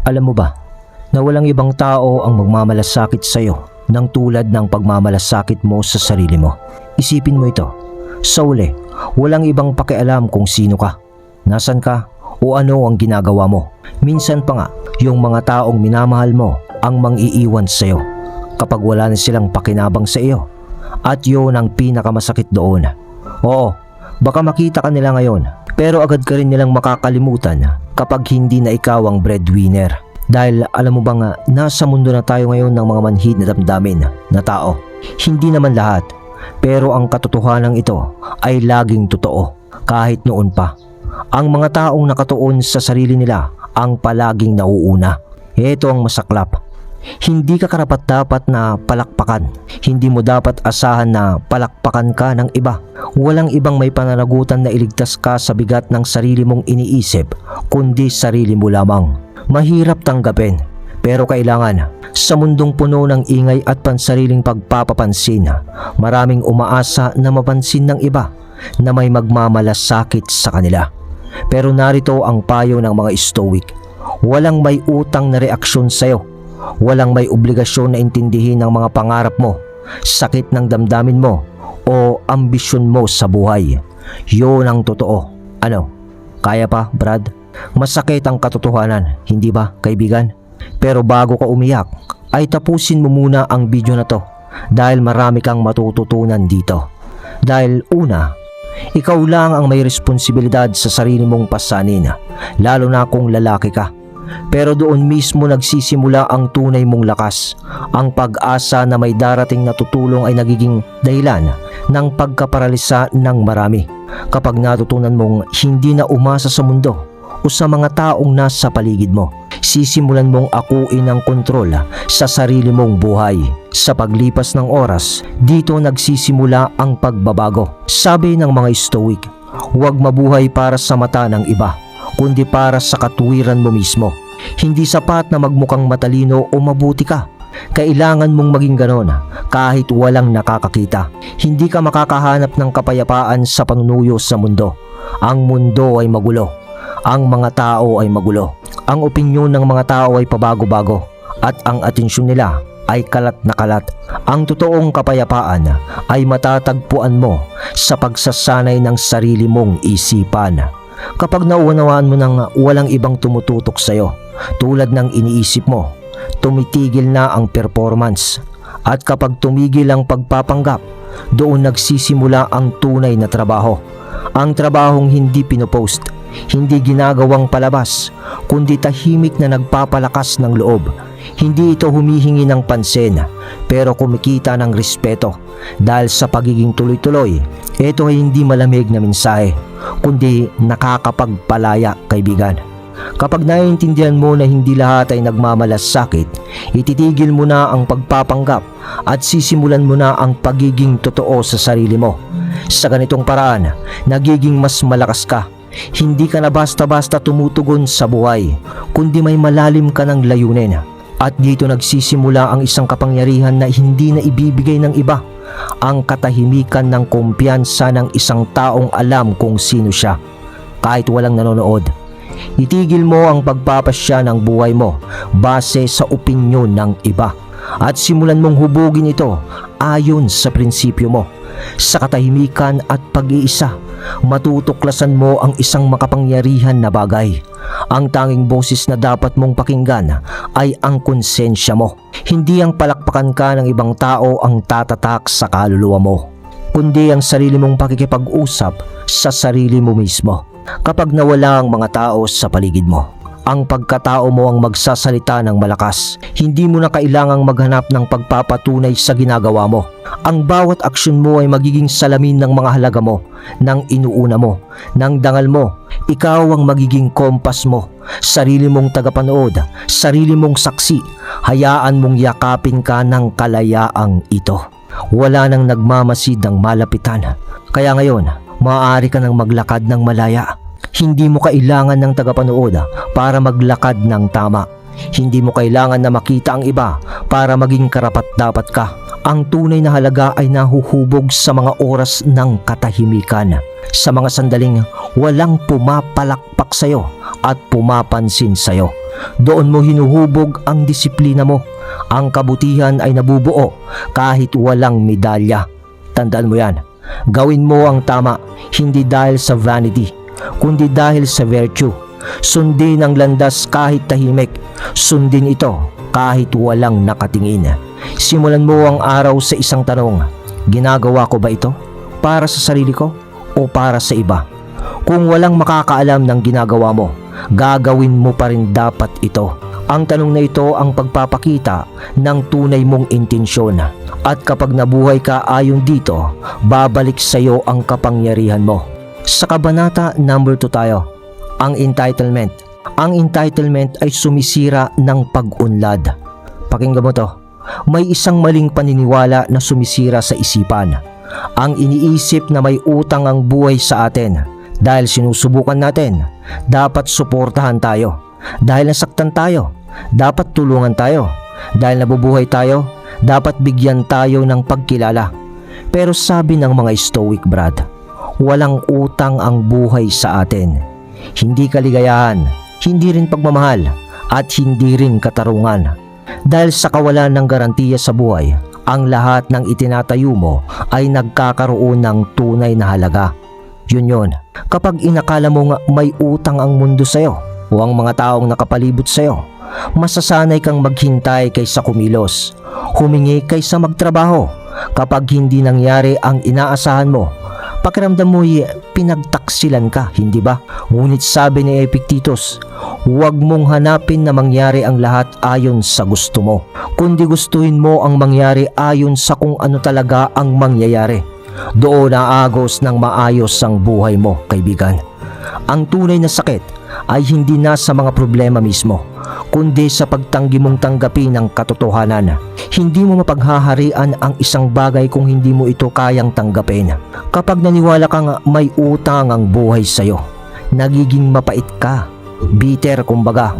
Alam mo ba na walang ibang tao ang magmamalasakit sa iyo ng tulad ng pagmamalasakit mo sa sarili mo? Isipin mo ito. Sa uli, walang ibang pakialam kung sino ka, nasan ka, o ano ang ginagawa mo. Minsan pa nga, yung mga taong minamahal mo ang mang-iiwan sa iyo kapag wala na silang pakinabang sa iyo. At yun ang pinakamasakit doon. Oo, baka makita ka nila ngayon, pero agad ka rin nilang makakalimutan kapag hindi na ikaw ang breadwinner. Dahil alam mo bang nasa mundo na tayo ngayon ng mga manhid na damdamin na tao. Hindi naman lahat, pero ang katotohanan ito ay laging totoo kahit noon pa. Ang mga taong nakatuon sa sarili nila ang palaging nauuna. Ito ang masaklap. Hindi ka karapat-dapat na palakpakan. Hindi mo dapat asahan na palakpakan ka ng iba. Walang ibang may pananagutan na iligtas ka sa bigat ng sarili mong iniisip, kundi sarili mo lamang. Mahirap tanggapin, pero kailangan. Sa mundong puno ng ingay at pansariling pagpapapansin, maraming umaasa na mapansin ng iba na may magmamalasakit sa kanila. Pero narito ang payo ng mga Stoic. Walang may utang na reaksyon sa'yo. Walang may obligasyon na intindihin ang mga pangarap mo, sakit ng damdamin mo, o ambisyon mo sa buhay. Yun ang totoo. Ano? Kaya pa, Brad? Masakit ang katotohanan, hindi ba, kaibigan? Pero bago ka umiyak, ay tapusin mo muna ang video na to dahil marami kang matututunan dito. Dahil una, ikaw lang ang may responsibilidad sa sarili mong pasanin, lalo na kung lalaki ka. Pero doon mismo nagsisimula ang tunay mong lakas. Ang pag-asa na may darating na tutulong ay nagiging dahilan ng pagkaparalisa ng marami. Kapag natutunan mong hindi na umasa sa mundo o sa mga taong nasa paligid mo, sisimulan mong akuin ang kontrol sa sarili mong buhay. Sa paglipas ng oras, dito nagsisimula ang pagbabago. Sabi ng mga Stoic, huwag mabuhay para sa mata ng iba, kundi para sa katuwiran mo mismo. Hindi sapat na magmukhang matalino o mabuti ka. Kailangan mong maging ganon kahit walang nakakakita. Hindi ka makakahanap ng kapayapaan sa panunuyo sa mundo. Ang mundo ay magulo. Ang mga tao ay magulo. Ang opinyon ng mga tao ay pabago-bago at ang atensyon nila ay kalat na kalat. Ang totoong kapayapaan ay matatagpuan mo sa pagsasanay ng sarili mong isipan. Kapag nauunawaan mo nang walang ibang tumututok sa'yo tulad ng iniisip mo, tumitigil na ang performance. At kapag tumigil ang pagpapanggap, doon nagsisimula ang tunay na trabaho. Ang trabahong hindi pinopost, hindi ginagawang palabas, kundi tahimik na nagpapalakas ng loob. Hindi ito humihingi ng pansin, pero kumikita ng respeto. Dahil sa pagiging tuloy-tuloy, ito ay hindi malamig na mensahe, kundi nakakapagpalaya, kaibigan. Kapag naiintindihan mo na hindi lahat ay nagmamalasakit, ititigil mo na ang pagpapanggap at sisimulan mo na ang pagiging totoo sa sarili mo. Sa ganitong paraan, nagiging mas malakas ka. Hindi ka na basta-basta tumutugon sa buhay, kundi may malalim ka ng layunin. At dito nagsisimula ang isang kapangyarihan na hindi na ibibigay ng iba. Ang katahimikan ng kumpiyansa ng isang taong alam kung sino siya, kahit walang nanonood. Itigil mo ang pagpapasya ng buhay mo base sa opinyon ng iba at simulan mong hubugin ito ayon sa prinsipyo mo. Sa katahimikan at pag-iisa, matutuklasan mo ang isang makapangyarihan na bagay. Ang tanging boses na dapat mong pakinggan ay ang konsensya mo. Hindi ang palakpakan ka ng ibang tao ang tatatak sa kaluluwa mo, kundi ang sarili mong pakikipag-usap sa sarili mo mismo. Kapag nawala ang mga tao sa paligid mo, ang pagkatao mo ang magsasalita ng malakas. Hindi mo na kailangang maghanap ng pagpapatunay sa ginagawa mo. Ang bawat aksyon mo ay magiging salamin ng mga halaga mo, ng inuuna mo, ng dangal mo. Ikaw ang magiging kompas mo, sarili mong tagapanood, sarili mong saksi. Hayaan mong yakapin ka ng kalayaang ito. Wala nang nagmamasid ng malapitan. Kaya ngayon, maaari ka nang maglakad ng malaya. Hindi mo kailangan ng tagapanood para maglakad ng tama. Hindi mo kailangan na makita ang iba para maging karapat-dapat ka. Ang tunay na halaga ay nahuhubog sa mga oras ng katahimikan. Sa mga sandaling walang pumapalakpak sa'yo at pumapansin sa'yo. Doon mo hinuhubog ang disiplina mo. Ang kabutihan ay nabubuo kahit walang medalya. Tandaan mo yan. Gawin mo ang tama, hindi dahil sa vanity, kundi dahil sa virtue. Sundin ang landas kahit tahimik. Sundin ito kahit walang nakatingin. Simulan mo ang araw sa isang tanong. Ginagawa ko ba ito para sa sarili ko o para sa iba? Kung walang makakaalam ng ginagawa mo, gagawin mo pa rin dapat ito. Ang tanong na ito ang pagpapakita ng tunay mong intensyon. At kapag nabuhay ka ayon dito, babalik sa iyo ang kapangyarihan mo. Sa kabanata number 2 tayo, ang entitlement. Ang entitlement ay sumisira ng pag-unlad. Pakinggan mo to. May isang maling paniniwala na sumisira sa isipan. Ang iniisip na may utang ang buhay sa atin. Dahil sinusubukan natin, dapat suportahan tayo. Dahil nasaktan tayo, dapat tulungan tayo. Dahil nabubuhay tayo, dapat bigyan tayo ng pagkilala. Pero sabi ng mga Stoic, Brad, walang utang ang buhay sa atin. Hindi kaligayahan, hindi rin pagmamahal, at hindi rin katarungan. Dahil sa kawalan ng garantiya sa buhay, ang lahat ng itinatayo mo ay nagkakaroon ng tunay na halaga. Yun. Kapag inakala mo nga may utang ang mundo sa'yo o ang mga taong nakapalibot sa'yo, masasanay kang maghintay kaysa kumilos, humingi kaysa magtrabaho. Kapag hindi nangyari ang inaasahan mo, pakiramdam mo pinagtaksilan ka, hindi ba? Ngunit sabi ni Epictetus, huwag mong hanapin na mangyari ang lahat ayon sa gusto mo, kundi gustuhin mo ang mangyari ayon sa kung ano talaga ang mangyayari. Doon aagos ng maayos ang buhay mo, kaibigan. Ang tunay na sakit ay hindi na sa mga problema mismo, kundi sa pagtanggi mong tanggapin ang katotohanan. Hindi mo mapaghaharian ang isang bagay kung hindi mo ito kayang tanggapin. Kapag naniwala kang may utang ang buhay sa'yo, nagiging mapait ka, bitter kumbaga.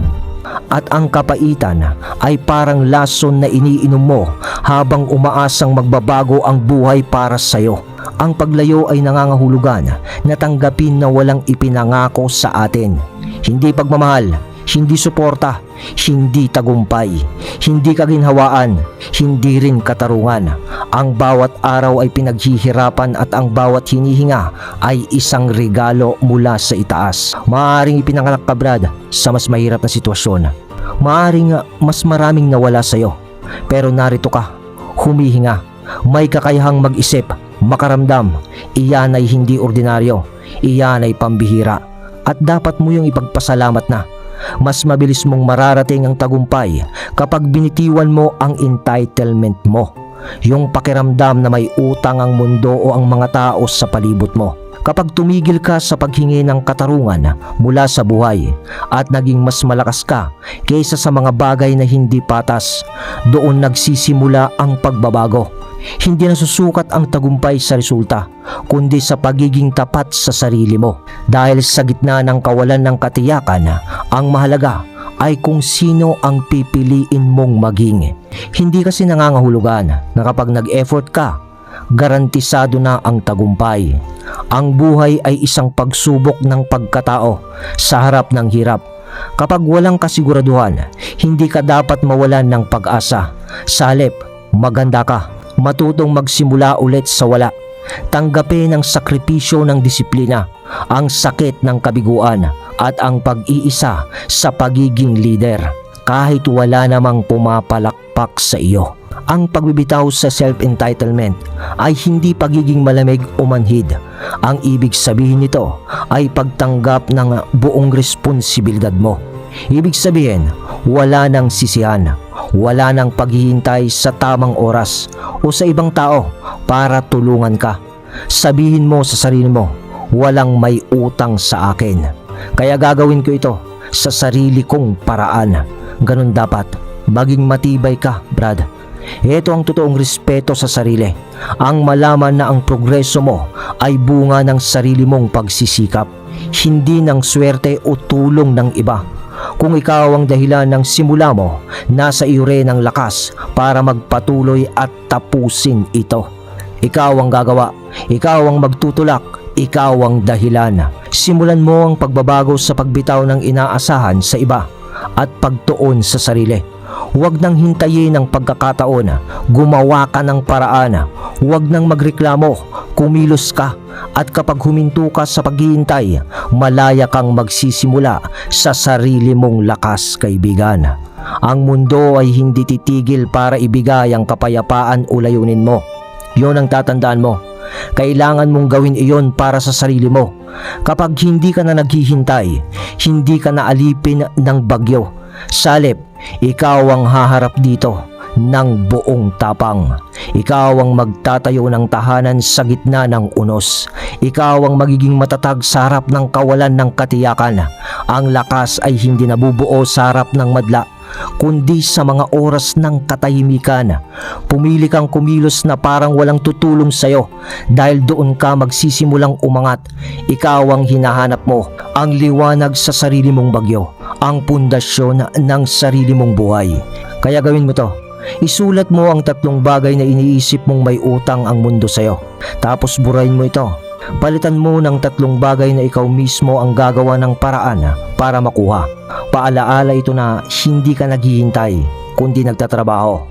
At ang kapaitan ay parang lason na iniinom mo habang umaasang magbabago ang buhay para sa'yo. Ang paglayo ay nangangahulugan na tanggapin na walang ipinangako sa atin. Hindi pagmamahal, hindi suporta, hindi tagumpay, hindi kaginhawaan, hindi rin katarungan. Ang bawat araw ay pinaghihirapan at ang bawat hinihinga ay isang regalo mula sa itaas. Maaaring ipinanganak ka, Brad, sa mas mahirap na sitwasyon. Maaaring mas maraming nawala sa'yo. Pero narito ka, humihinga, may kakayahang mag-isip, makaramdam. Iyan ay hindi ordinaryo, iyan ay pambihira. At dapat mo yung ipagpasalamat na. Mas mabilis mong mararating ang tagumpay kapag binitiwan mo ang entitlement mo. Yung pakiramdam na may utang ang mundo o ang mga tao sa palibot mo. Kapag tumigil ka sa paghingi ng katarungan mula sa buhay at naging mas malakas ka kaysa sa mga bagay na hindi patas, doon nagsisimula ang pagbabago. Hindi nasusukat ang tagumpay sa resulta, kundi sa pagiging tapat sa sarili mo. Dahil sa gitna ng kawalan ng katiyakan, ang mahalaga ay kung sino ang pipiliin mong maging. Hindi kasi nangangahulugan na kapag nag-effort ka, garantisado na ang tagumpay. Ang buhay ay isang pagsubok ng pagkatao sa harap ng hirap. Kapag walang kasiguraduhan, hindi ka dapat mawalan ng pag-asa. Sa halip, maganda ka. Matutong magsimula ulit sa wala. Tanggapin ang sakripisyo ng disiplina, ang sakit ng kabiguan, at ang pag-iisa sa pagiging leader. Kahit wala namang pumapalakpak sa iyo. Ang pagbibitaw sa self-entitlement ay hindi pagiging malamig o manhid. Ang ibig sabihin nito ay pagtanggap ng buong responsibilidad mo. Ibig sabihin, wala nang sisihan, wala nang paghihintay sa tamang oras o sa ibang tao para tulungan ka. Sabihin mo sa sarili mo, walang may utang sa akin. Kaya gagawin ko ito sa sarili kong paraan. Ganun dapat. Maging matibay ka, Brad. Ito ang totoong respeto sa sarili. Ang malaman na ang progreso mo ay bunga ng sarili mong pagsisikap, hindi ng swerte o tulong ng iba. Kung ikaw ang dahilan ng simula mo, nasa iyo rin ang lakas para magpatuloy at tapusin ito. Ikaw ang gagawa, ikaw ang magtutulak, ikaw ang dahilan. Simulan mo ang pagbabago sa pagbitaw ng inaasahan sa iba at pagtuon sa sarili. Huwag nang hintayin ang pagkakataon, gumawa ka ng paraan, huwag nang magreklamo, kumilos ka, at kapag huminto ka sa paghihintay, malaya kang magsisimula sa sarili mong lakas, kaibigan. Ang mundo ay hindi titigil para ibigay ang kapayapaan o layunin mo. Yon ang tatandaan mo. Kailangan mong gawin iyon para sa sarili mo. Kapag hindi ka na naghihintay, hindi ka na alipin ng bagyo. Salip, ikaw ang haharap dito ng buong tapang. Ikaw ang magtatayo ng tahanan sa gitna ng unos. Ikaw ang magiging matatag sa harap ng kawalan ng katiyakan. Ang lakas ay hindi nabubuo sa harap ng madla, kundi sa mga oras ng katahimikan. Pumili kang kumilos na parang walang tutulong sa'yo, dahil doon ka magsisimulang umangat. Ikaw ang hinahanap mo, ang liwanag sa sarili mong bagyo, ang pundasyon ng sarili mong buhay. Kaya gawin mo to. Isulat mo ang 3 bagay na iniisip mong may utang ang mundo sa'yo. Tapos burahin mo ito. Palitan mo ng 3 bagay na ikaw mismo ang gagawa ng paraan para makuha. Paalaala ito na hindi ka naghihintay, kundi nagtatrabaho.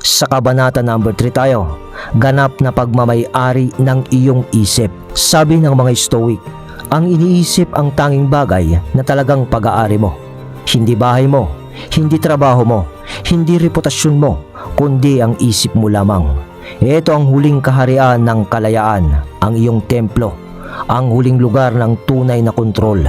Sa kabanata number 3 tayo, ganap na pagmamay-ari ng iyong isip. Sabi ng mga Stoic, ang iniisip ang tanging bagay na talagang pag-aari mo. Hindi bahay mo, hindi trabaho mo, hindi reputasyon mo, kundi ang isip mo lamang. Ito ang huling kaharian ng kalayaan, ang iyong templo, ang huling lugar ng tunay na kontrol.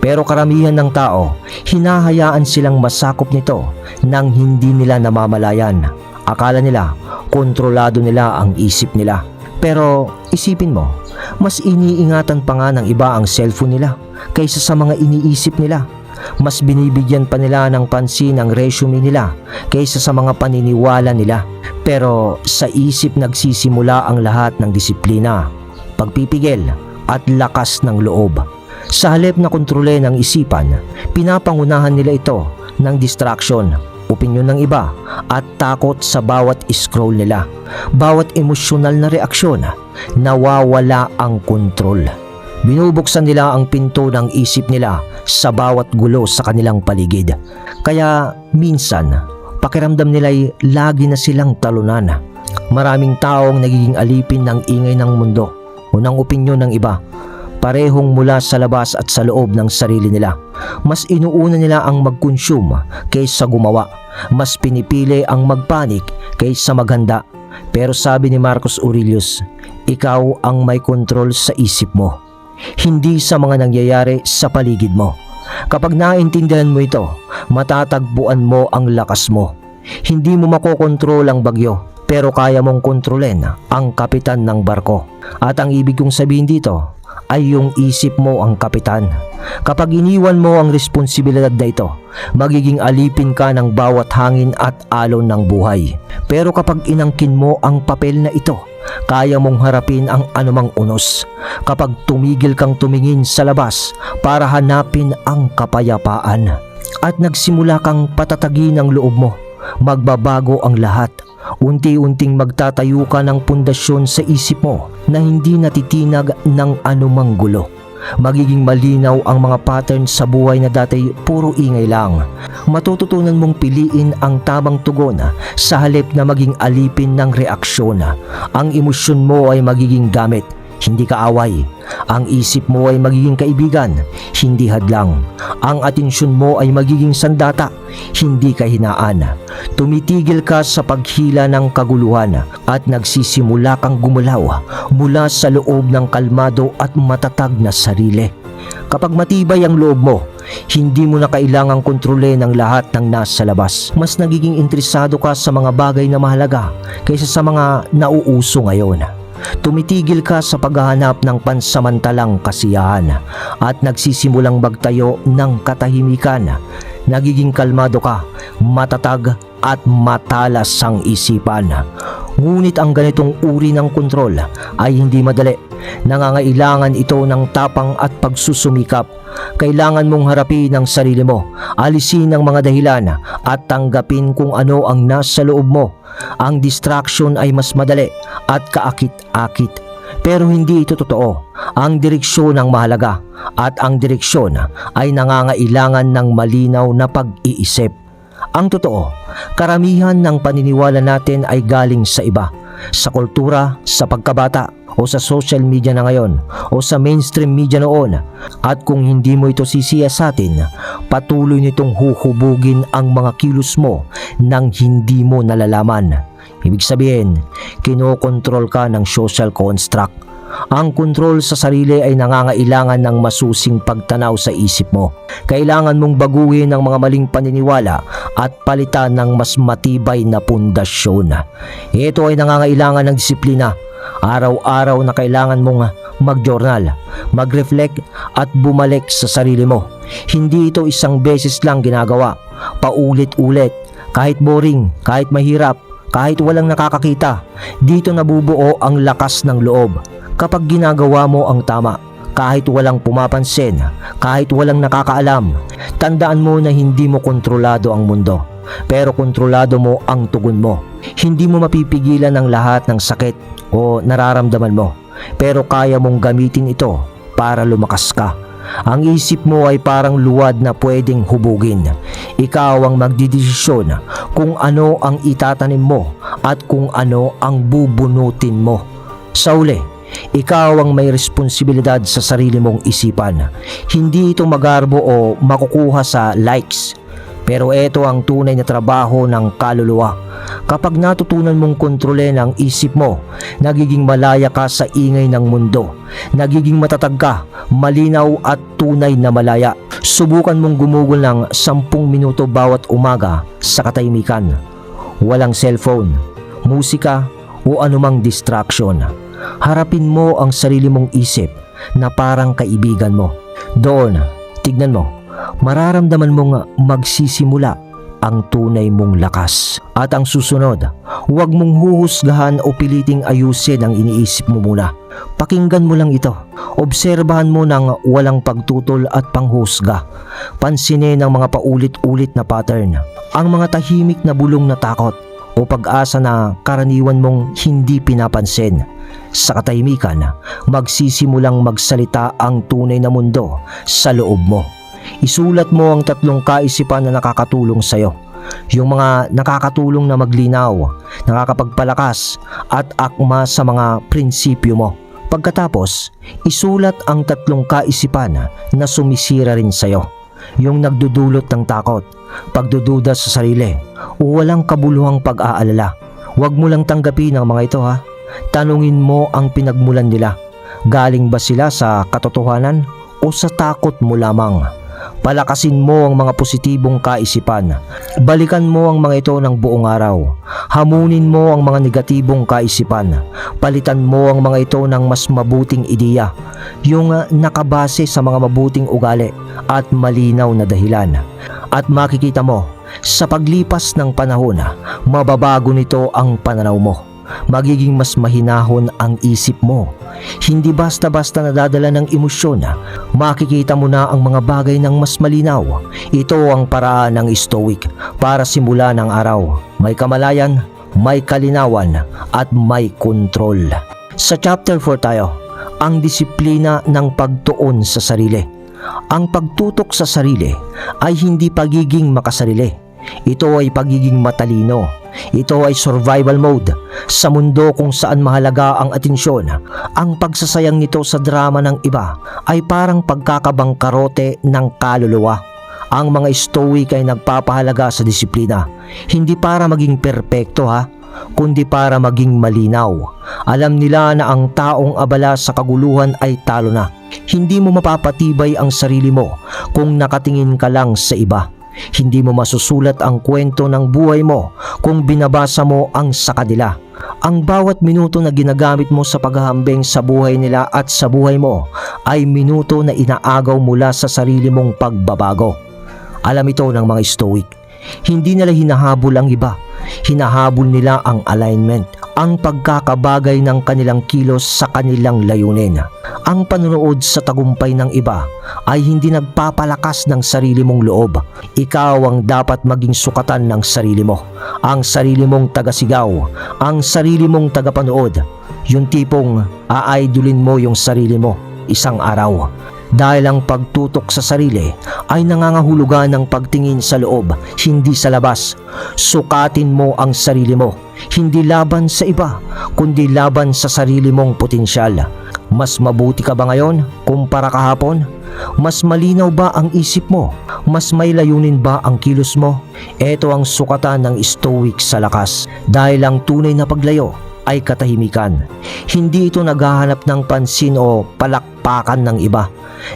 Pero karamihan ng tao, hinahayaan silang masakop nito nang hindi nila namamalayan. Akala nila, kontrolado nila ang isip nila. Pero isipin mo, mas iniingatan pa nga ng iba ang cellphone nila kaysa sa mga iniisip nila. Mas binibigyan pa nila ng pansin ang resume nila kaysa sa mga paniniwala nila. Pero sa isip nagsisimula ang lahat ng disiplina, pagpipigil at lakas ng loob. Sa halip na kontrolin ang isipan, pinapangunahan nila ito ng distraction, opinyon ng iba at takot sa bawat scroll nila. Bawat emosyonal na reaksyon, nawawala ang kontrol. Binubuksan nila ang pinto ng isip nila sa bawat gulo sa kanilang paligid. Kaya minsan, pakiramdam nila'y lagi na silang talunan. Maraming taong nagiging alipin ng ingay ng mundo o ng opinyon ng iba, parehong mula sa labas at sa loob ng sarili nila. Mas inuuna nila ang mag-consume kaysa gumawa. Mas pinipili ang magpanik kaysa maghanda. Pero sabi ni Marcus Aurelius, ikaw ang may kontrol sa isip mo, hindi sa mga nangyayari sa paligid mo. Kapag naintindihan mo ito, matatagpuan mo ang lakas mo. Hindi mo makokontrol ang bagyo, pero kaya mong kontrolin ang kapitan ng barko. At ang ibig kong sabihin dito ay yung isip mo ang kapitan. Kapag iniwan mo ang responsibilidad na ito, magiging alipin ka ng bawat hangin at alon ng buhay. Pero kapag inangkin mo ang papel na ito, kaya mong harapin ang anumang unos. Kapag tumigil kang tumingin sa labas para hanapin ang kapayapaan at nagsimula kang patatagin ang loob mo, magbabago ang lahat. Unti-unting magtatayo ka ng pundasyon sa isip mo na hindi natitinag ng anumang gulo. Magiging malinaw ang mga pattern sa buhay na dati puro ingay lang. Matututunan mong piliin ang tamang tugon sa halip na maging alipin ng reaksyon. Ang emosyon mo ay magiging gamit, hindi kaaway. Ang isip mo ay magiging kaibigan, hindi hadlang. Ang atensyon mo ay magiging sandata, hindi kahinaan. Tumitigil ka sa paghila ng kaguluhan at nagsisimula kang gumulaw mula sa loob ng kalmado at matatag na sarili. Kapag matibay ang loob mo, hindi mo na kailangang kontrolin ang lahat ng nasa labas. Mas nagiging interesado ka sa mga bagay na mahalaga kaysa sa mga nauuso ngayon. Tumitigil ka sa paghahanap ng pansamantalang kasiyahan at nagsisimulang magtayo ng katahimikan. Nagiging kalmado ka, matatag at matalas ang isipan. Ngunit ang ganitong uri ng kontrol ay hindi madali. Nangangailangan ito ng tapang at pagsusumikap. Kailangan mong harapin ang sarili mo, alisin ang mga dahilan at tanggapin kung ano ang nasa loob mo. Ang distraction ay mas madali at kaakit-akit, Pero hindi ito totoo. Ang direksyon ang mahalaga at ang direksyon ay nangangailangan ng malinaw na pag-iisip. Ang totoo, karamihan ng paniniwala natin ay galing sa iba, sa kultura, sa pagkabata, o sa social media na ngayon, o sa mainstream media noon. At kung hindi mo ito sisiyasatin, patuloy nitong huhubugin ang mga kilos mo nang hindi mo nalalaman. Ibig sabihin, kinokontrol ka ng social construct. Ang kontrol sa sarili ay nangangailangan ng masusing pagtanaw sa isip mo. Kailangan mong baguhin ang mga maling paniniwala at palitan ng mas matibay na pundasyon. Ito ay nangangailangan ng disiplina. Araw-araw na kailangan mong mag-journal, mag-reflect at bumalik sa sarili mo. Hindi ito isang beses lang ginagawa. Paulit-ulit, kahit boring, kahit mahirap, kahit walang nakakakita. Dito nabubuo ang lakas ng loob. Kapag ginagawa mo ang tama, kahit walang pumapansin, kahit walang nakakaalam, tandaan mo na hindi mo kontrolado ang mundo, pero kontrolado mo ang tugon mo. Hindi mo mapipigilan ang lahat ng sakit o nararamdaman mo, pero kaya mong gamitin ito para lumakas ka. Ang isip mo ay parang luwad na pwedeng hubugin. Ikaw ang magdidesisyon kung ano ang itatanim mo at kung ano ang bubunutin mo. Sa uli, ikaw ang may responsibilidad sa sarili mong isipan. Hindi ito magarbo o makukuha sa likes. Pero ito ang tunay na trabaho ng kaluluwa. Kapag natutunan mong kontrolin ang isip mo, nagiging malaya ka sa ingay ng mundo. Nagiging matatag ka, malinaw at tunay na malaya. Subukan mong gumugol ng 10 minuto bawat umaga sa katahimikan. Walang cellphone, musika o anumang distraction. Harapin mo ang sarili mong isip na parang kaibigan mo. Doon, tignan mo, mararamdaman mong magsisimula ang tunay mong lakas. At ang susunod, huwag mong huhusgahan o piliting ayusin ang iniisip mo muna. Pakinggan mo lang ito. Obserbahan mo ng walang pagtutol at panghusga. Pansinin ang mga paulit-ulit na pattern, ang mga tahimik na bulong na takot o pag-asa na karaniwan mong hindi pinapansin. Sa katahimikan, magsisimulang magsalita ang tunay na mundo sa loob mo. Isulat mo ang 3 kaisipan na nakakatulong sa iyo. Yung mga nakakatulong na maglinaw, nakakapagpalakas at akma sa mga prinsipyo mo. Pagkatapos, isulat ang 3 kaisipan na sumisira rin sa iyo. Yung nagdudulot ng takot, pagdududa sa sarili o walang kabuluhang pag-aalala. Huwag mo lang tanggapin ang mga ito ha. Tanungin mo ang pinagmulan nila. Galing ba sila sa katotohanan o sa takot mo lamang? Palakasin mo ang mga positibong kaisipan. Balikan mo ang mga ito ng buong araw. Hamunin mo ang mga negatibong kaisipan. Palitan mo ang mga ito ng mas mabuting ideya, yung nakabase sa mga mabuting ugali at malinaw na dahilan. At makikita mo, sa paglipas ng panahon, mababago nito ang pananaw mo. Magiging mas mahinahon ang isip mo. Hindi basta-basta nadadala ng emosyon. Makikita mo na ang mga bagay ng mas malinaw. Ito ang paraan ng Stoic para simulan ang araw. May kamalayan, may kalinawan, at may kontrol. Sa chapter 4 tayo, ang disiplina ng pagtuon sa sarili. Ang pagtutok sa sarili ay hindi pagiging makasarili. Ito ay pagiging matalino. Ito ay survival mode. Sa mundo kung saan mahalaga ang atensyon, ang pagsasayang nito sa drama ng iba ay parang pagkakabangkarote ng kaluluwa. Ang mga Stoic ay nagpapahalaga sa disiplina, hindi para maging perpekto kundi para maging malinaw. Alam nila na ang taong abala sa kaguluhan ay talo na. Hindi mo mapapatibay ang sarili mo kung nakatingin ka lang sa iba. Hindi mo masusulat ang kwento ng buhay mo kung binabasa mo ang sa kanila. Ang bawat minuto na ginagamit mo sa paghahambing sa buhay nila at sa buhay mo ay minuto na inaagaw mula sa sarili mong pagbabago. Alam ito ng mga Stoic. Hindi nila hinahabol ang iba. Hinahabol nila ang alignment, ang pagkakabagay ng kanilang kilos sa kanilang layunin. Ang panonood sa tagumpay ng iba ay hindi nagpapalakas ng sarili mong loob. Ikaw ang dapat maging sukatan ng sarili mo. Ang sarili mong tagasigaw, ang sarili mong tagapanood. Yung tipong aaidulin mo yung sarili mo isang araw. Dahil ang pagtutok sa sarili ay nangangahulugan ng pagtingin sa loob, hindi sa labas. Sukatin mo ang sarili mo, hindi laban sa iba, kundi laban sa sarili mong potensyal. Mas mabuti ka ba ngayon kumpara kahapon? Mas malinaw ba ang isip mo? Mas may layunin ba ang kilos mo? Ito ang sukatan ng stoic sa lakas. Dahil ang tunay na paglayo ay katahimikan. Hindi ito naghahanap ng pansin o palakpakan ng iba.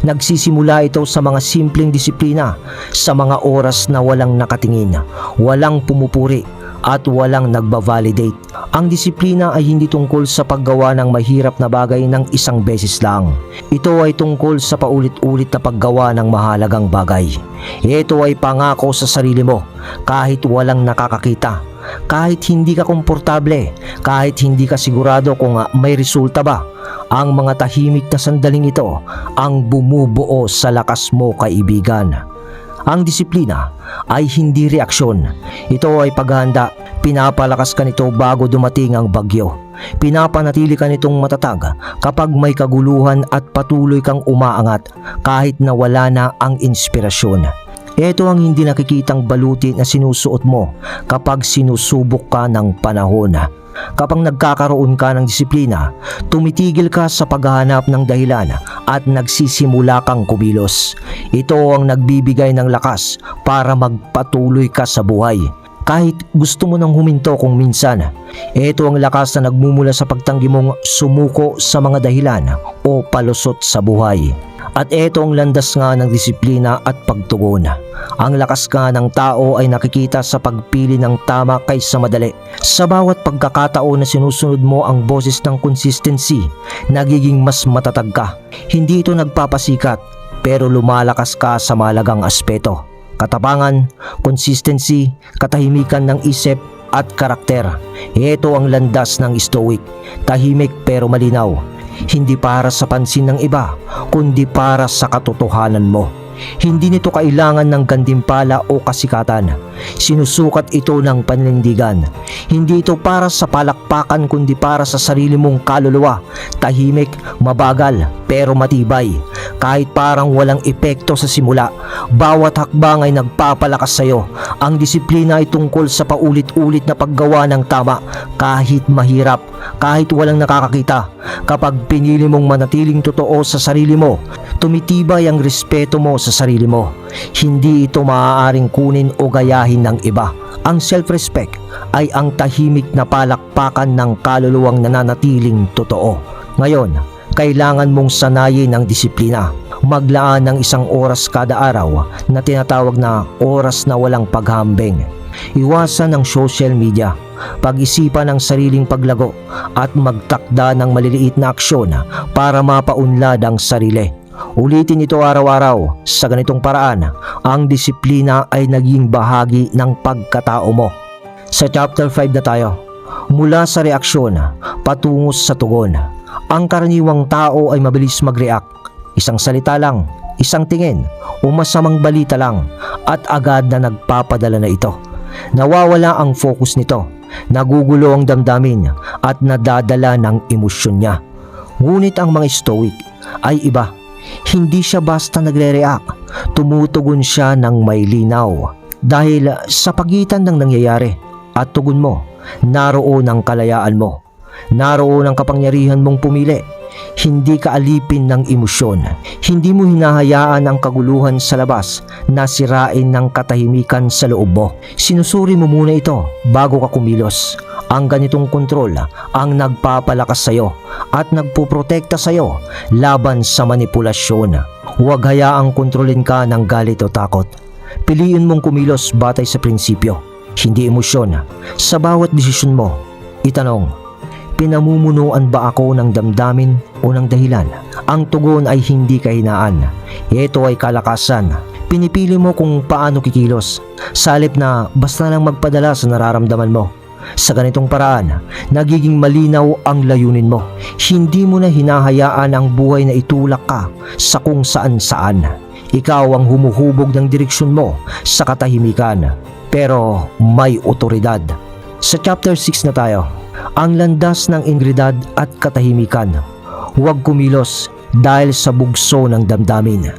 Nagsisimula ito sa mga simpleng disiplina, sa mga oras na walang nakatingin, walang pumupuri, at walang nagbavalidate. Ang disiplina ay hindi tungkol sa paggawa ng mahirap na bagay ng isang beses lang. Ito ay tungkol sa paulit-ulit na paggawa ng mahalagang bagay. Ito ay pangako sa sarili mo kahit walang nakakakita. Kahit hindi ka komportable, kahit hindi ka sigurado kung may resulta ba, ang mga tahimik na sandaling ito ang bumubuo sa lakas mo, kaibigan. Ang disiplina ay hindi reaksyon. Ito ay paghahanda. Pinapalakas ka nito bago dumating ang bagyo. Pinapanatili ka nitong matatag kapag may kaguluhan at patuloy kang umaangat kahit na wala na ang inspirasyon. Ito ang hindi nakikitang baluti na sinusuot mo kapag sinusubok ka ng panahon. Kapag nagkakaroon ka ng disiplina, tumitigil ka sa paghahanap ng dahilan at nagsisimula kang kumilos. Ito ang nagbibigay ng lakas para magpatuloy ka sa buhay. Kahit gusto mo nang huminto kung minsan, ito ang lakas na nagmumula sa pagtanggi mong sumuko sa mga dahilan o palusot sa buhay. At ito ang landas nga ng disiplina at pagtugon. Ang lakas nga ng tao ay nakikita sa pagpili ng tama kaysa madali. Sa bawat pagkakataon na sinusunod mo ang boses ng consistency, nagiging mas matatag ka. Hindi ito nagpapasikat, pero lumalakas ka sa mahalagang aspeto. Katapangan, consistency, katahimikan ng isip at karakter. Ito ang landas ng stoic. Tahimik pero malinaw. Hindi para sa pansin ng iba, kundi para sa katotohanan mo. Hindi nito kailangan ng gantimpala o kasikatan. Sinusukat ito ng paninindigan. Hindi ito para sa palakpakan kundi para sa sarili mong kaluluwa. Tahimik, mabagal, pero matibay. Kahit parang walang epekto sa simula, bawat hakbang ay nagpapalakas sa iyo. Ang disiplina ay tungkol sa paulit-ulit na paggawa ng tama kahit mahirap, kahit walang nakakakita. Kapag pinili mong manatiling totoo sa sarili mo, tumitibay ang respeto mo sa sarili mo. Hindi ito maaaring kunin o gayahin ng iba. Ang self-respect ay ang tahimik na palakpakan ng kaluluwang nananatiling totoo. Ngayon, kailangan mong sanayin ang disiplina. Maglaan ng 1 oras kada araw na tinatawag na oras na walang paghambing. Iwasan ang social media, pag-isipan ang sariling paglago at magtakda ng maliliit na aksyon para mapaunlad ang sarili. Ulitin ito araw-araw. Sa ganitong paraan, ang disiplina ay naging bahagi ng pagkatao mo. Sa chapter 5 na tayo. Mula sa reaksyon patungo sa tugon. Ang karaniwang tao ay mabilis mag-react. Isang salita lang, isang tingin o masamang balita lang at agad na nagpapadala na ito. Nawawala ang focus nito, nagugulo ang damdamin at nadadala ng emosyon niya. Ngunit ang mga stoic ay iba. Hindi siya basta nagre-react, tumutugon siya ng may linaw. Dahil sa pagitan ng nangyayari at tugon mo, naroon ang kalayaan mo. Naroon ang kapangyarihan mong pumili. Hindi ka alipin ng emosyon. Hindi mo hinahayaan ang kaguluhan sa labas na sirain ng katahimikan sa loob mo. Sinusuri mo muna ito bago ka kumilos. Ang ganitong kontrol ang nagpapalakas sa iyo at nagpuprotekta sa iyo laban sa manipulasyon. Huwag hayaang kontrolin ka ng galit o takot. Piliin mong kumilos batay sa prinsipyo, hindi emosyon. Sa bawat desisyon mo, itanong, pinamumunuan ba ako ng damdamin o ng dahilan? Ang tugon ay hindi kahinaan. Ito ay kalakasan. Pinipili mo kung paano kikilos, sa halip na basta lang magpadala sa nararamdaman mo. Sa ganitong paraan, nagiging malinaw ang layunin mo. Hindi mo na hinahayaan ang buhay na itulak ka sa kung saan-saan. Ikaw ang humuhubog ng direksyon mo sa katahimikan, pero may otoridad. Sa chapter 6 na tayo, ang landas ng integridad at katahimikan. Huwag kumilos dahil sa bugso ng damdamin.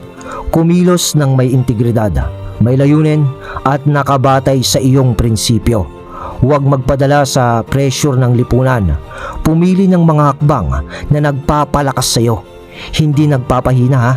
Kumilos ng may integridad, may layunin at nakabatay sa iyong prinsipyo. Huwag magpadala sa pressure ng lipunan. Pumili ng mga hakbang na nagpapalakas sa iyo, hindi nagpapahina ha.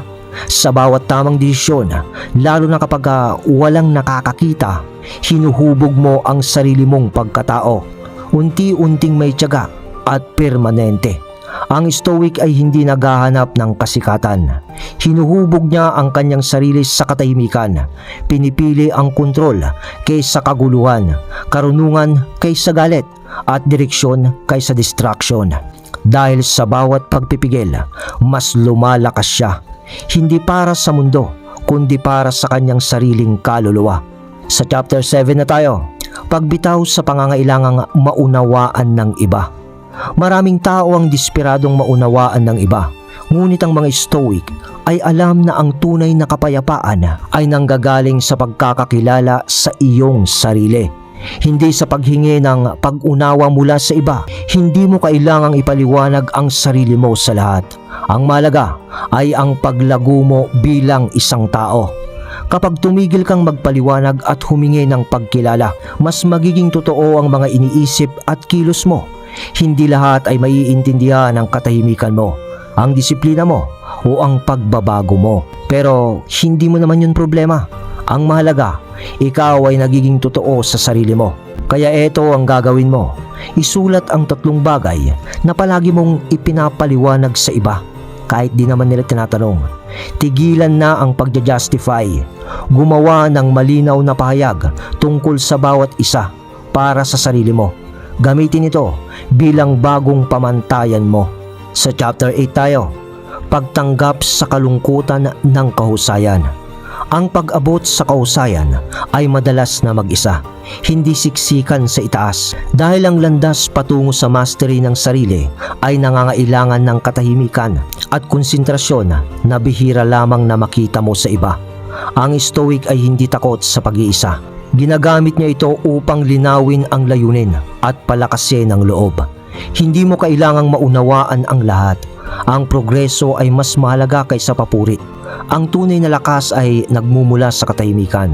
Sa bawat tamang desisyon, lalo na kapag walang nakakakita, hinuhubog mo ang sarili mong pagkatao. Unti-unting may tiyaga at permanente. Ang Stoic ay hindi naghahanap ng kasikatan. Hinuhubog niya ang kanyang sarili sa katahimikan. Pinipili ang kontrol kaysa kaguluhan, karunungan kaysa galit, at direksyon kaysa distraction. Dahil sa bawat pagpipigil, mas lumalakas siya. Hindi para sa mundo, kundi para sa kanyang sariling kaluluwa. Sa chapter 7 na tayo, pagbitaw sa pangangailangang maunawaan ng iba. Maraming tao ang desperadong maunawaan ng iba, ngunit ang mga Stoic ay alam na ang tunay na kapayapaan ay nanggagaling sa pagkakakilala sa iyong sarili. Hindi sa paghingi ng pag-unawa mula sa iba. Hindi mo kailangang ipaliwanag ang sarili mo sa lahat. Ang mahalaga ay ang paglago mo bilang isang tao. Kapag tumigil kang magpaliwanag at humingi ng pagkilala, mas magiging totoo ang mga iniisip at kilos mo. Hindi lahat ay maiintindihan ng katahimikan mo, ang disiplina mo o ang pagbabago mo. Pero hindi mo naman yun problema. Ang mahalaga, ikaw ay nagiging totoo sa sarili mo. Kaya ito ang gagawin mo. Isulat ang 3 bagay na palagi mong ipinapaliwanag sa iba kahit di naman nila tinatanong. Tigilan na ang pagja-justify. Gumawa ng malinaw na pahayag tungkol sa bawat isa para sa sarili mo. Gamitin ito bilang bagong pamantayan mo. Sa chapter 8 tayo, pagtanggap sa kalungkutan ng kahusayan. Ang pag-abot sa kahusayan ay madalas na mag-isa, hindi siksikan sa itaas. Dahil ang landas patungo sa mastery ng sarili ay nangangailangan ng katahimikan at konsentrasyon na bihira lamang na makita mo sa iba. Ang Stoic ay hindi takot sa pag-iisa. Ginagamit niya ito upang linawin ang layunin at palakasin ang loob. Hindi mo kailangang maunawaan ang lahat. Ang progreso ay mas mahalaga kaysa papuri. Ang tunay na lakas ay nagmumula sa katahimikan,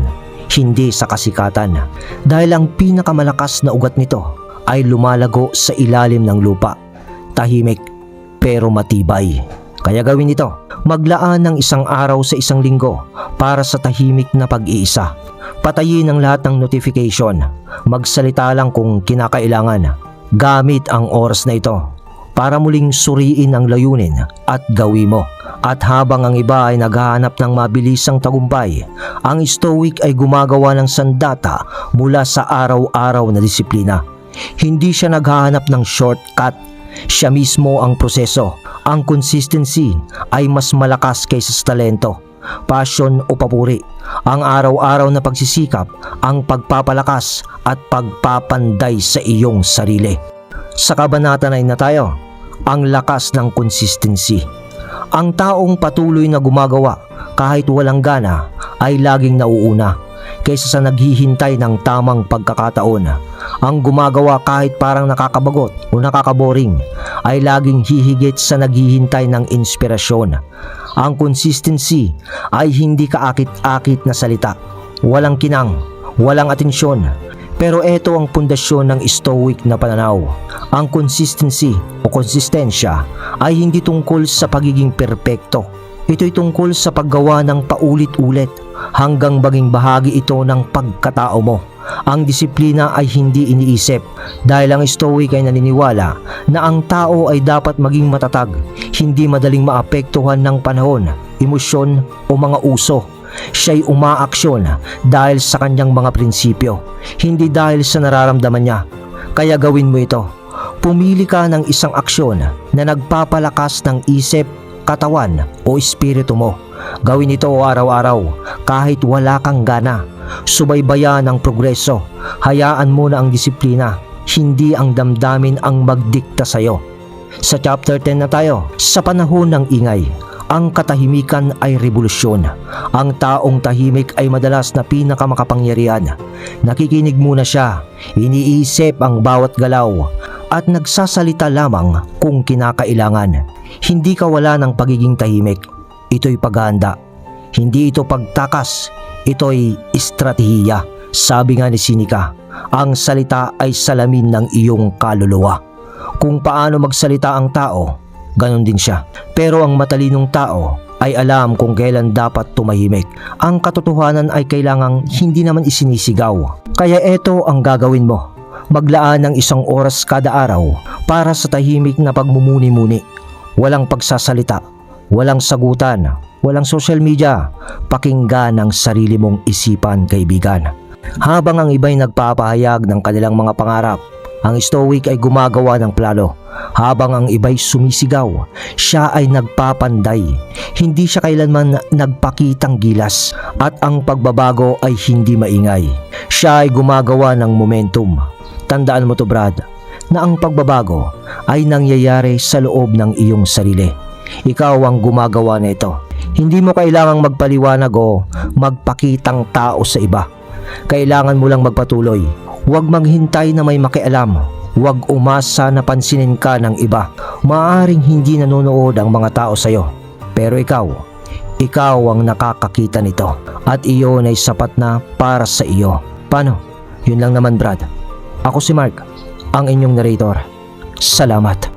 hindi sa kasikatan. Dahil ang pinakamalakas na ugat nito ay lumalago sa ilalim ng lupa. Tahimik pero matibay. Kaya gawin ito. Maglaan ng 1 araw sa 1 linggo para sa tahimik na pag-iisa. Patayin ang lahat ng notification. Magsalita lang kung kinakailangan. Gamit ang oras na ito para muling suriin ang layunin at gawin mo. At habang ang iba ay naghahanap ng mabilisang tagumpay, ang Stoic ay gumagawa ng sandata mula sa araw-araw na disiplina. Hindi siya naghahanap ng shortcut. Siya mismo ang proseso. Ang consistency ay mas malakas kaysa sa talento, passion o papuri. Ang araw-araw na pagsisikap, ang pagpapalakas at pagpapanday sa iyong sarili. Sa kabanata 9 na tayo, ang lakas ng consistency. Ang taong patuloy na gumagawa kahit walang gana ay laging nauuna kaysa sa naghihintay ng tamang pagkakataon. Ang gumagawa kahit parang nakakabagot o nakakaboring ay laging hihigit sa naghihintay ng inspirasyon. Ang consistency ay hindi kaakit-akit na salita, walang kinang, walang atensyon. Pero ito ang pundasyon ng Stoic na pananaw. Ang consistency o konsistensya ay hindi tungkol sa pagiging perpekto. Ito'y tungkol sa paggawa ng paulit-ulit hanggang maging bahagi ito ng pagkatao mo. Ang disiplina ay hindi iniisip dahil ang Stoic ay naniniwala na ang tao ay dapat maging matatag, hindi madaling maapektuhan ng panahon, emosyon o mga uso. Siya'y umaaksyon dahil sa kanyang mga prinsipyo, hindi dahil sa nararamdaman niya. Kaya gawin mo ito. Pumili ka ng isang aksyon na nagpapalakas ng isip, katawan o espiritu mo. Gawin ito araw-araw kahit wala kang gana. Subaybayan ang progreso. Hayaan mo na ang disiplina, hindi ang damdamin ang magdikta sa'yo. Sa chapter 10 na tayo. Sa panahon ng ingay, ang katahimikan ay revolusyon. Ang taong tahimik ay madalas na pinakamakapangyarihan. Nakikinig muna siya, iniisip ang bawat galaw, at nagsasalita lamang kung kinakailangan. Hindi kawala ng pagiging tahimik. Ito'y paghahanda. Hindi ito pagtakas. Ito'y estratehiya. Sabi nga ni Seneca, ang salita ay salamin ng iyong kaluluwa. Kung paano magsalita ang tao, ganon din siya. Pero ang matalinong tao ay alam kung kailan dapat tumahimik. Ang katotohanan ay kailangang hindi naman isinisigaw. Kaya eto ang gagawin mo. Maglaan ng 1 oras kada araw para sa tahimik na pagmumuni-muni. Walang pagsasalita, walang sagutan, walang social media. Pakinggan ang sarili mong isipan, kaibigan. Habang ang iba'y nagpapahayag ng kanilang mga pangarap, ang Stoic ay gumagawa ng plano. Habang ang iba'y sumisigaw, siya ay nagpapanday. Hindi siya kailanman nagpakitang gilas, at ang pagbabago ay hindi maingay. Siya ay gumagawa ng momentum. Tandaan mo to, Brad, na ang pagbabago ay nangyayari sa loob ng iyong sarili. Ikaw ang gumagawa nito. Hindi mo kailangang magpaliwanag o magpakitang tao sa iba. Kailangan mo lang magpatuloy. Huwag maghintay na may makialam. Huwag umasa na pansinin ka ng iba. Maaaring hindi nanonood ang mga tao sa iyo, pero ikaw ang nakakakita nito, at iyon ay sapat na para sa iyo. Paano? Yun lang naman, Brad. Ako si Mark, ang inyong narrator. Salamat.